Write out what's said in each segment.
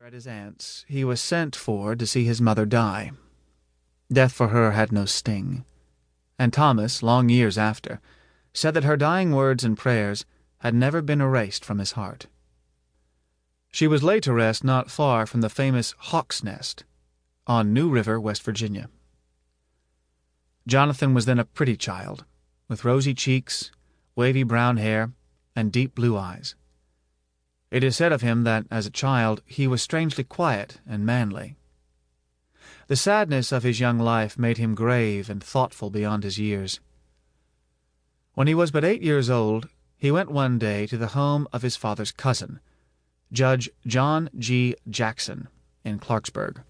At his aunt's, he was sent for to see his mother die. Death for her had no sting, and Thomas, long years after, said that her dying words and prayers had never been erased from his heart. She was laid to rest not far from the famous Hawk's Nest, on New River, West Virginia. Jonathan was then a pretty child, with rosy cheeks, wavy brown hair, and deep blue eyes. It is said of him that, as a child, he was strangely quiet and manly. The sadness of his young life made him grave and thoughtful beyond his years. When he was but 8 years old, he went one day to the home of his father's cousin, Judge John G. Jackson, in Clarksburg.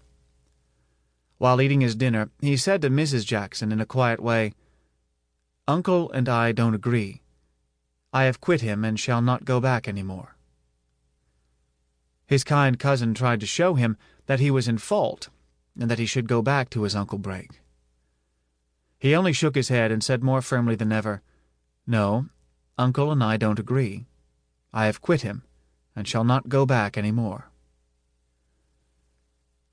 While eating his dinner, he said to Mrs. Jackson in a quiet way, "Uncle and I don't agree. I have quit him and shall not go back any more." His kind cousin tried to show him that he was in fault and that he should go back to his Uncle Brake. He only shook his head and said more firmly than ever, "No, Uncle and I don't agree. I have quit him and shall not go back any more."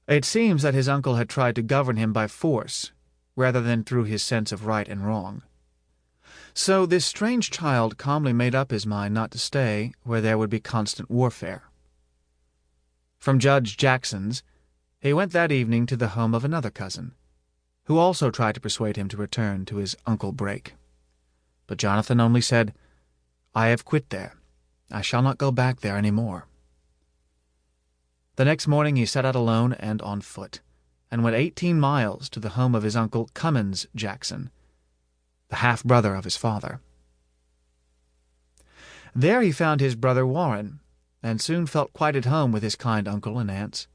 It seems that his uncle had tried to govern him by force rather than through his sense of right and wrong. So this strange child calmly made up his mind not to stay where there would be constant warfare. From Judge Jackson's, he went that evening to the home of another cousin, who also tried to persuade him to return to his Uncle Brake. But Jonathan only said, "I have quit there. I shall not go back there any more." The next morning he set out alone and on foot, and went 18 miles to the home of his uncle Cummins Jackson, the half-brother of his father. There he found his brother Warren, and soon felt quite at home with his kind uncle and aunts.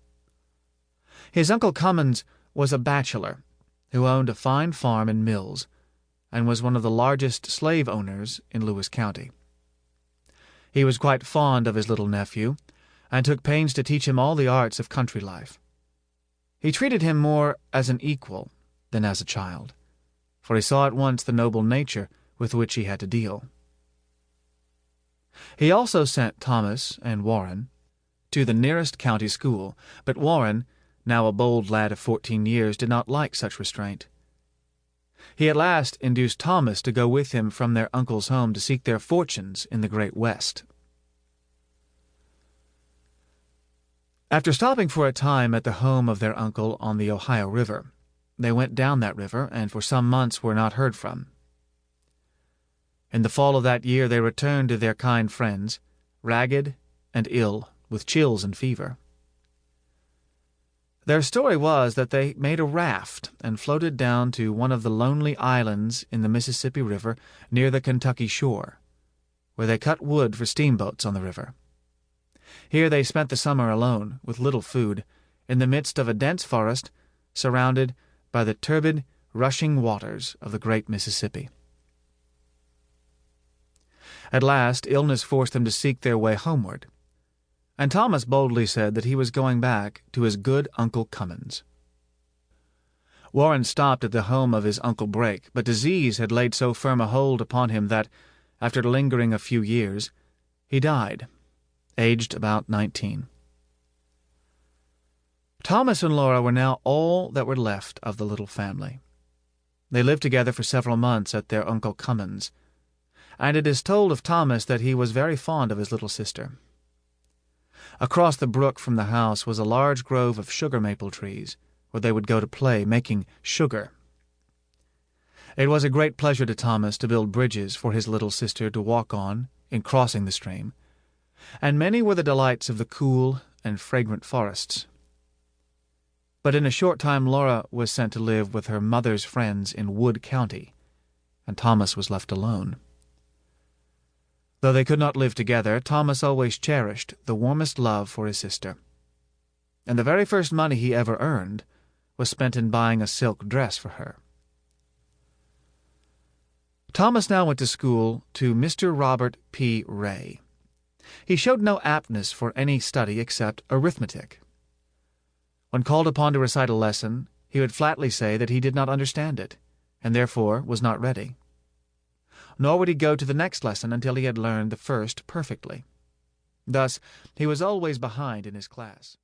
His Uncle Cummins was a bachelor who owned a fine farm and mills, and was one of the largest slave owners in Lewis County. He was quite fond of his little nephew, and took pains to teach him all the arts of country life. He treated him more as an equal than as a child, for he saw at once the noble nature with which he had to deal. He also sent Thomas and Warren to the nearest county school, but Warren, now a bold lad of 14 years, did not like such restraint. He at last induced Thomas to go with him from their uncle's home to seek their fortunes in the Great West. After stopping for a time at the home of their uncle on the Ohio River, they went down that river and for some months were not heard from. In the fall of that year they returned to their kind friends, ragged and ill, with chills and fever. Their story was that they made a raft and floated down to one of the lonely islands in the Mississippi River near the Kentucky shore, where they cut wood for steamboats on the river. Here they spent the summer alone, with little food, in the midst of a dense forest, surrounded by the turbid, rushing waters of the great Mississippi. At last, illness forced them to seek their way homeward, and Thomas boldly said that he was going back to his good Uncle Cummins. Warren stopped at the home of his Uncle Brake, but disease had laid so firm a hold upon him that, after lingering a few years, he died, aged about 19. Thomas and Laura were now all that were left of the little family. They lived together for several months at their Uncle Cummins', and it is told of Thomas that he was very fond of his little sister. Across the brook from the house was a large grove of sugar maple trees, where they would go to play, making sugar. It was a great pleasure to Thomas to build bridges for his little sister to walk on in crossing the stream, and many were the delights of the cool and fragrant forests. But in a short time Laura was sent to live with her mother's friends in Wood County, and Thomas was left alone. Though they could not live together, Thomas always cherished the warmest love for his sister, and the very first money he ever earned was spent in buying a silk dress for her. Thomas now went to school to Mr. Robert P. Ray. He showed no aptness for any study except arithmetic. When called upon to recite a lesson, he would flatly say that he did not understand it, and therefore was not ready. Nor would he go to the next lesson until he had learned the first perfectly. Thus, he was always behind in his class.